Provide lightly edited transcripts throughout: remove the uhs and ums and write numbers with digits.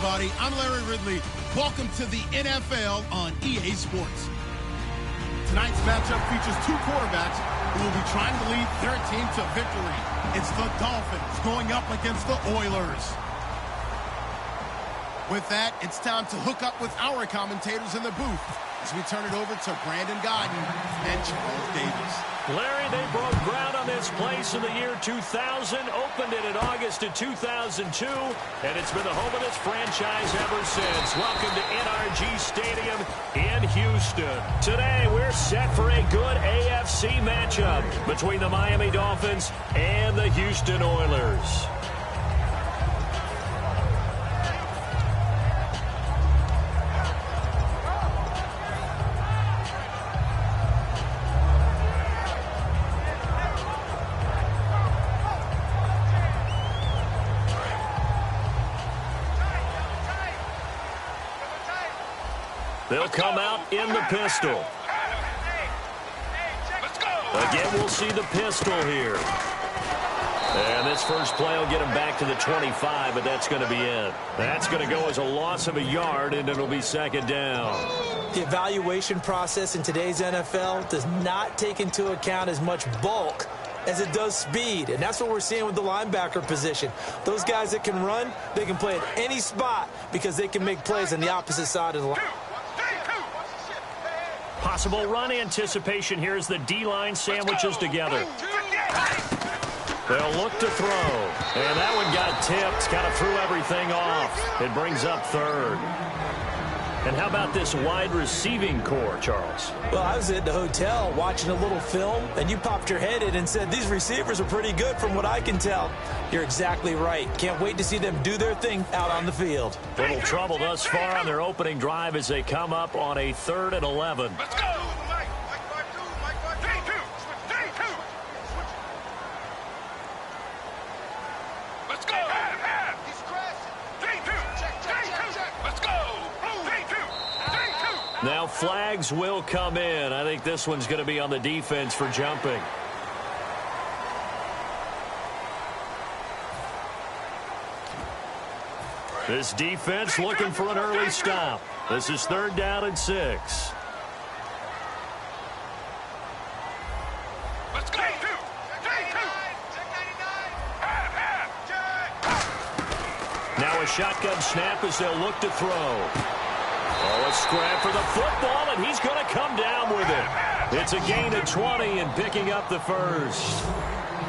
everybody. I'm Larry Ridley. Welcome to the NFL on EA Sports. Tonight's matchup features two quarterbacks who will be trying to lead their team to victory. It's the Dolphins going up against the Oilers. With that, it's time to hook up with our commentators in the booth as we turn it over to Brandon Godden and Charles Davis. Larry, they broke ground on this place in the year 2000, opened it in August of 2002, and it's been the home of this franchise ever since. Welcome to NRG Stadium in Houston. Today, we're set for a good AFC matchup between the Miami Dolphins and the Houston Oilers. They'll come out in the pistol. Again, we'll see the pistol here. And this first play will get him back to the 25, but that's going to be it. That's going to go as a loss of a yard, and it'll be second down. The evaluation process in today's NFL does not take into account as much bulk as it does speed, and that's what we're seeing with the linebacker position. Those guys that can run, they can play at any spot because they can make plays on the opposite side of the line. Possible run anticipation here as the D-line sandwiches together. They'll look to throw. And that one got tipped, kind of threw everything off. It brings up third. And how about this wide receiving core, Charles? Well, I was at the hotel watching a little film, and you popped your head in and said, these receivers are pretty good from what I can tell. You're exactly right. Can't wait to see them do their thing out on the field. Little trouble thus far on their opening drive as they come up on a 3rd and 11. Let's go! Now flags will come in. I think this one's going to be on the defense for jumping. This defense looking for an early stop. This is 3rd down and 6. Let's go! Now a shotgun snap as they'll look to throw. Oh, a scrap for the football, and he's going to come down with it. It's a gain of 20 and picking up the first.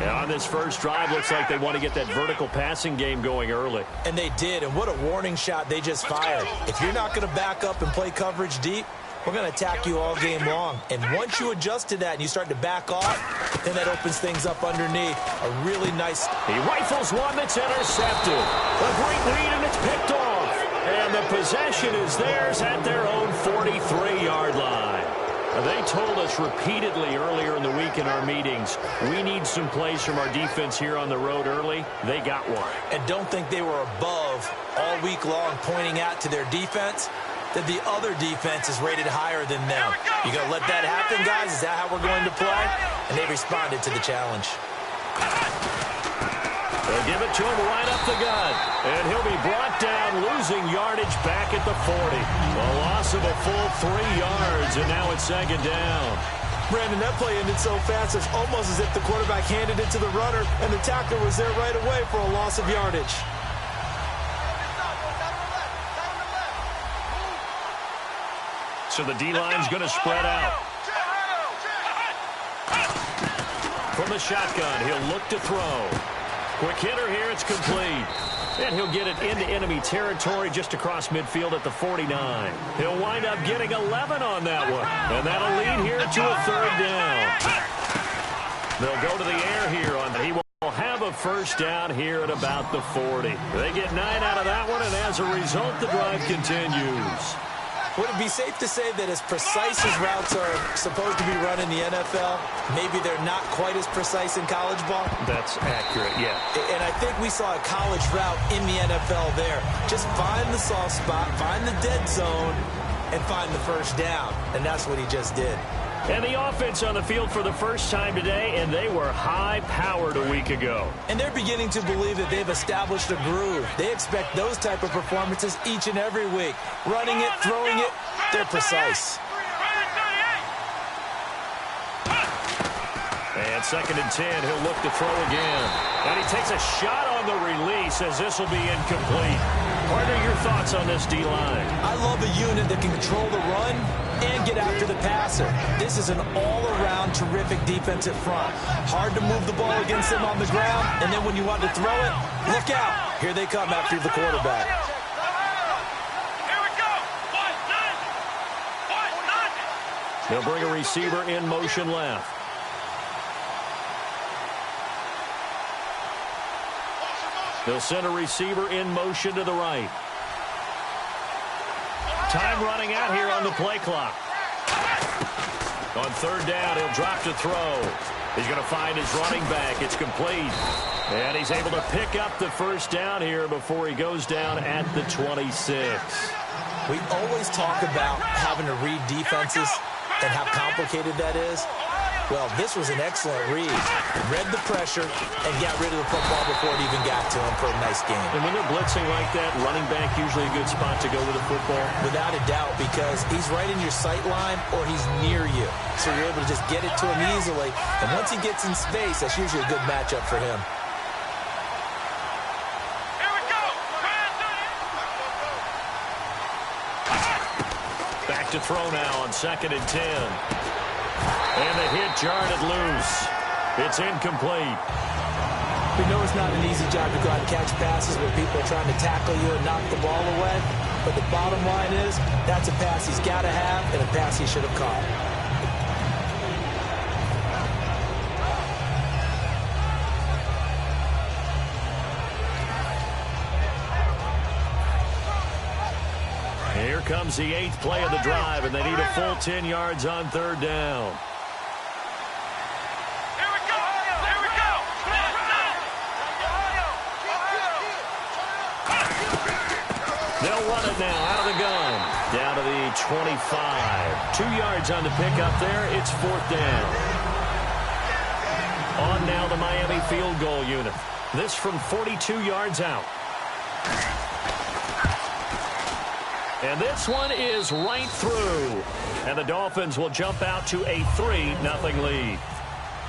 And on this first drive, looks like they want to get that vertical passing game going early. And they did, and what a warning shot they just fired. If you're not going to back up and play coverage deep, we're going to attack you all game long. And once you adjust to that and you start to back off, then that opens things up underneath. A really nice... He rifles one that's intercepted. A great read, and it's picked off. And the possession is theirs at their own 43-yard line. They told us repeatedly earlier in the week in our meetings, we need some plays from our defense here on the road early. They got one. And don't think they were above all week long pointing out to their defense that the other defense is rated higher than them. You going to let that happen, guys? Is that how we're going to play? And they responded to the challenge. They'll give it to him right up the gut. And he'll be brought down, losing yardage back at the 40. A loss of a full 3 yards, and now it's second down. Brandon, that play ended so fast, it's almost as if the quarterback handed it to the runner, and the tackler was there right away for a loss of yardage. So the D-line's going to spread out. From the shotgun, he'll look to throw. Quick hitter here, it's complete. And he'll get it into enemy territory just across midfield at the 49. He'll wind up getting 11 on that one. And that'll lead here to a 3rd down. They'll go to the air here. He will have a first down here at about the 40. They get 9 out of that one, and as a result, the drive continues. Would it be safe to say that as precise as routes are supposed to be run in the NFL, maybe they're not quite as precise in college ball? That's accurate, yeah. And I think we saw a college route in the NFL there. Just find the soft spot, find the dead zone, and find the first down. And that's what he just did. And the offense on the field for the first time today, and they were high-powered a week ago. And they're beginning to believe that they've established a groove. They expect those type of performances each and every week. Running it, throwing it, they're precise. And 2nd and 10, he'll look to throw again. And he takes a shot on the release as this will be incomplete. Partner, your thoughts on this D-line? I love a unit that can control the run and get after the passer. This is an all-around terrific defensive front. Hard to move the ball against them on the ground, and then when you want to throw it, look out. Here they come after the quarterback. They'll bring a receiver in motion left. They'll send a receiver in motion to the right. Time running out here on the play clock. On 3rd down, he'll drop to throw. He's going to find his running back. It's complete. And he's able to pick up the 1st down here before he goes down at the 26. We always talk about having to read defenses and how complicated that is. Well, this was an excellent read. Read the pressure and got rid of the football before it even got to him for a nice game. And when they're blitzing like that, running back usually a good spot to go with the football? Without a doubt, because he's right in your sight line or he's near you. So you're able to just get it to him easily. And once he gets in space, that's usually a good matchup for him. Back to throw now on 2nd and 10. And the hit jarred it loose. It's incomplete. We know it's not an easy job to go out and catch passes where people are trying to tackle you and knock the ball away. But the bottom line is, that's a pass he's got to have and a pass he should have caught. Here comes the 8th play of the drive, and they need a full 10 yards on 3rd down. They'll run it now out of the gun. Down to the 25. 2 yards on the pickup there. It's 4th down. On now the Miami field goal unit. This from 42 yards out. And this one is right through. And the Dolphins will jump out to a 3-0 lead.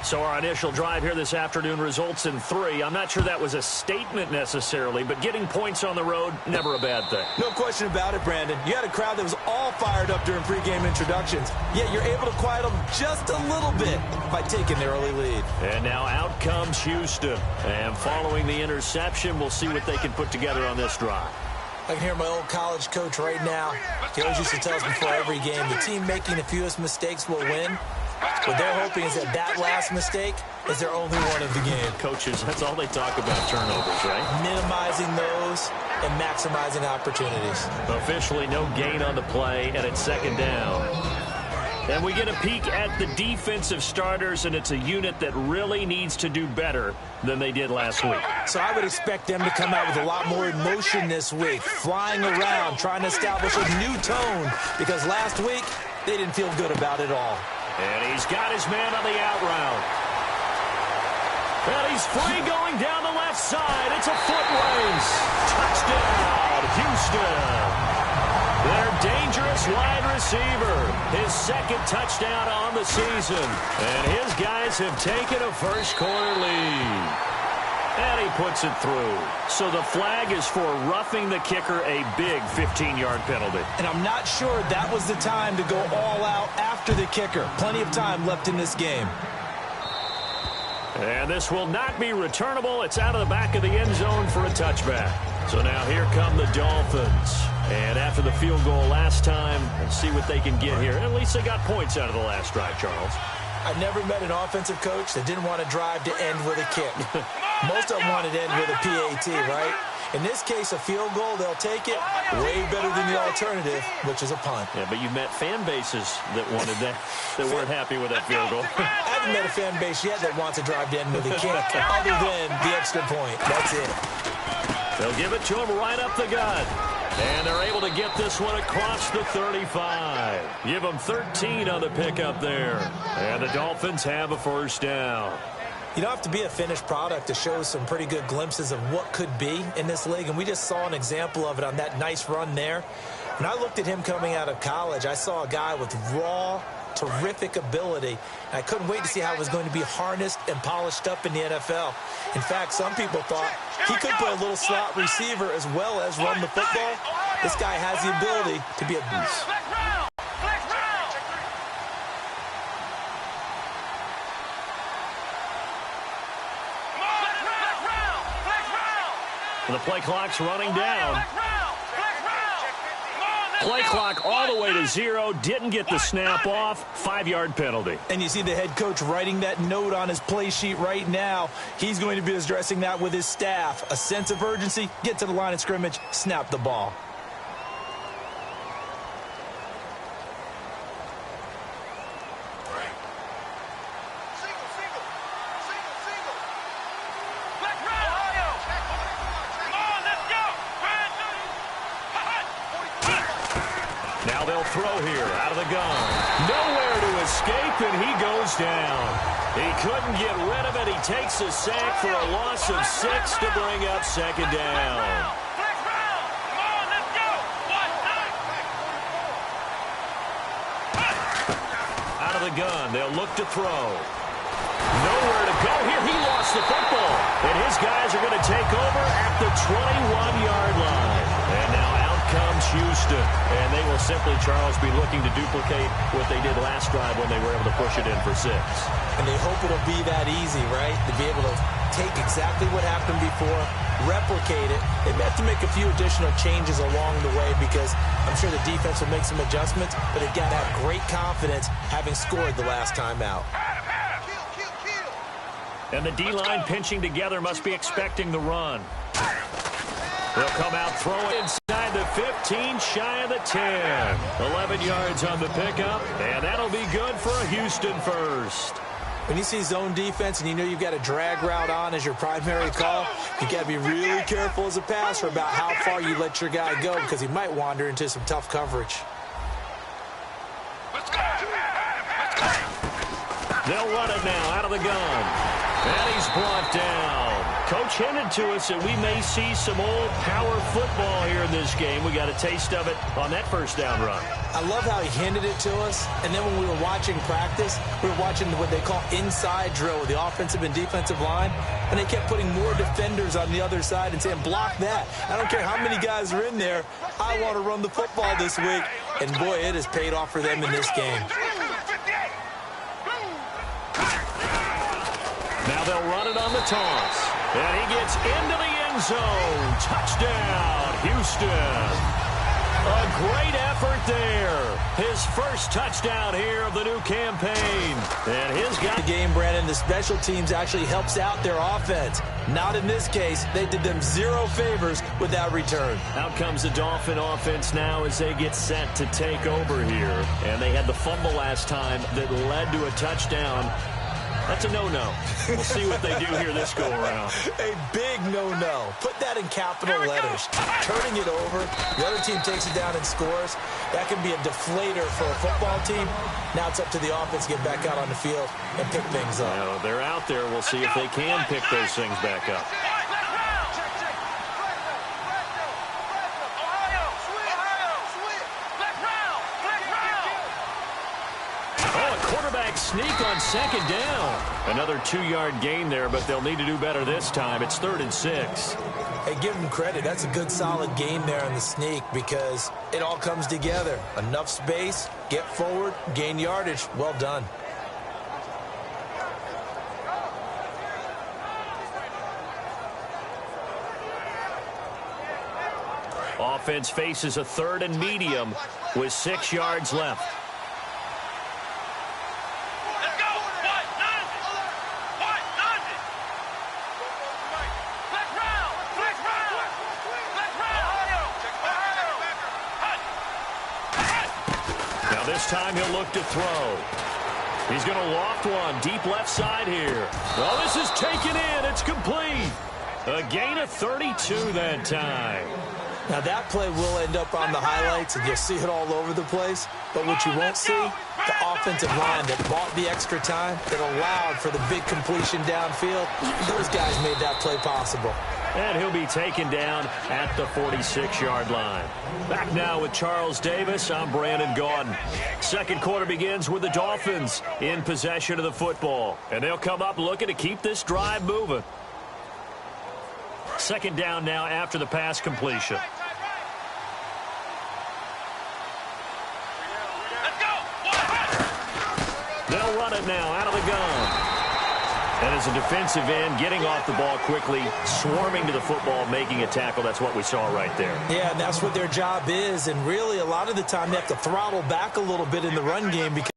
So our initial drive here this afternoon results in 3. I'm not sure that was a statement necessarily, but getting points on the road, never a bad thing. No question about it, Brandon. You had a crowd that was all fired up during pregame introductions, yet you're able to quiet them just a little bit by taking the early lead. And now out comes Houston. And following the interception, we'll see what they can put together on this drive. I can hear my old college coach right now. He always used to tell us before every game, the team making the fewest mistakes will win. What they're hoping is that last mistake is their only one of the game. Coaches, that's all they talk about, turnovers, right? Minimizing those and maximizing opportunities. Officially no gain on the play, and it's 2nd down. And we get a peek at the defensive starters, and it's a unit that really needs to do better than they did last week. So I would expect them to come out with a lot more emotion this week, flying around, trying to establish a new tone, because last week they didn't feel good about it all. And he's got his man on the out route. And he's free going down the left side. It's a foot race. Touchdown, Houston. Their dangerous wide receiver. His 2nd touchdown on the season. And his guys have taken a first-quarter lead. And he puts it through. So the flag is for roughing the kicker, a big 15-yard penalty. And I'm not sure that was the time to go all out after the kicker. Plenty of time left in this game. And this will not be returnable. It's out of the back of the end zone for a touchback. So now here come the Dolphins. And after the field goal last time, let's see what they can get here. At least they got points out of the last drive, Charles. I've never met an offensive coach that didn't want to drive to end with a kick. Most of them want to end with a PAT, right? In this case, a field goal, they'll take it. Way better than the alternative, which is a punt. Yeah, but you've met fan bases that wanted that, that weren't happy with that field goal. I haven't met a fan base yet that wants to drive to end with a kick, other than the extra point. That's it. They'll give it to him right up the gut. And they're able to get this one across the 35. Give them 13 on the pickup there. And the Dolphins have a first down. You don't have to be a finished product to show some pretty good glimpses of what could be in this league, and we just saw an example of it on that nice run there. When I looked at him coming out of college, I saw a guy with raw, terrific ability, and I couldn't wait to see how it was going to be harnessed and polished up in the NFL. In fact, some people thought he could play a little slot receiver as well as run the football. This guy has the ability to be a beast. The play clock's running down. Play clock all the way to 0. Didn't get the snap off. 5-yard penalty. And you see the head coach writing that note on his play sheet right now. He's going to be addressing that with his staff. A sense of urgency. Get to the line of scrimmage. Snap the ball. Now they'll throw here out of the gun. Nowhere to escape, and he goes down. He couldn't get rid of it. He takes a sack for a loss of 6 to bring up second down. Out of the gun, they'll look to throw. Nowhere to go here. He lost the football, and his guys are going to take over at the 21-yard line. And now out comes Houston, and they will simply, Charles, be looking to duplicate what they did last drive when they were able to push it in for 6. And they hope it'll be that easy, right? To be able to take exactly what happened before, replicate it. They may have to make a few additional changes along the way because I'm sure the defense will make some adjustments, but they've got to have great confidence having scored the last time out. And the D-line pinching together must be expecting the run. They'll come out throwing inside the 15, shy of the 10. 11 yards on the pickup, and that'll be good for a Houston first. When you see zone defense and you know you've got a drag route on as your primary call, you've got to be really careful as a passer about how far you let your guy go because he might wander into some tough coverage. They'll run it now out of the gun. And he's brought down. Coach hinted to us that we may see some old power football here in this game. We got a taste of it on that first down run. I love how he hinted it to us. And then when we were watching practice, we were watching what they call inside drill with the offensive and defensive line. And they kept putting more defenders on the other side and saying, block that. I don't care how many guys are in there. I want to run the football this week. And, boy, it has paid off for them in this game. Now they'll run it on the toss. And he gets into the end zone. Touchdown, Houston. A great effort there. His first touchdown here of the new campaign. And his guy. The game, Brandon, the special teams actually helps out their offense. Not in this case. They did them 0 favors with that return. Out comes the Dolphin offense now as they get set to take over here. And they had the fumble last time that led to a touchdown. That's a no-no. We'll see what they do here this go-around. A big no-no. Put that in capital letters. Turning it over, the other team takes it down and scores. That can be a deflator for a football team. Now it's up to the offense to get back out on the field and pick things up. Now, they're out there. We'll see if they can pick those things back up. Sneak on second down. Another 2-yard gain there, but they'll need to do better this time. It's 3rd and 6. Hey, give them credit. That's a good, solid gain there in the sneak because it all comes together. Enough space, get forward, gain yardage. Well done. Offense faces a 3rd and medium with 6 yards left. This time he'll look to throw. He's going to loft one deep left side here. Well, this is taken in. It's complete. A gain of 32 that time. Now, that play will end up on the highlights, and you'll see it all over the place. But what you won't see, the offensive line that bought the extra time, that allowed for the big completion downfield, those guys made that play possible. And he'll be taken down at the 46-yard line. Back now with Charles Davis, I'm Brandon Gaudin. Second quarter begins with the Dolphins in possession of the football. And they'll come up looking to keep this drive moving. Second down now after the pass completion. They'll run it now out of the gun. And as a defensive end, getting off the ball quickly, swarming to the football, making a tackle, that's what we saw right there. Yeah, and that's what their job is. And really, a lot of the time, they have to throttle back a little bit in the run game because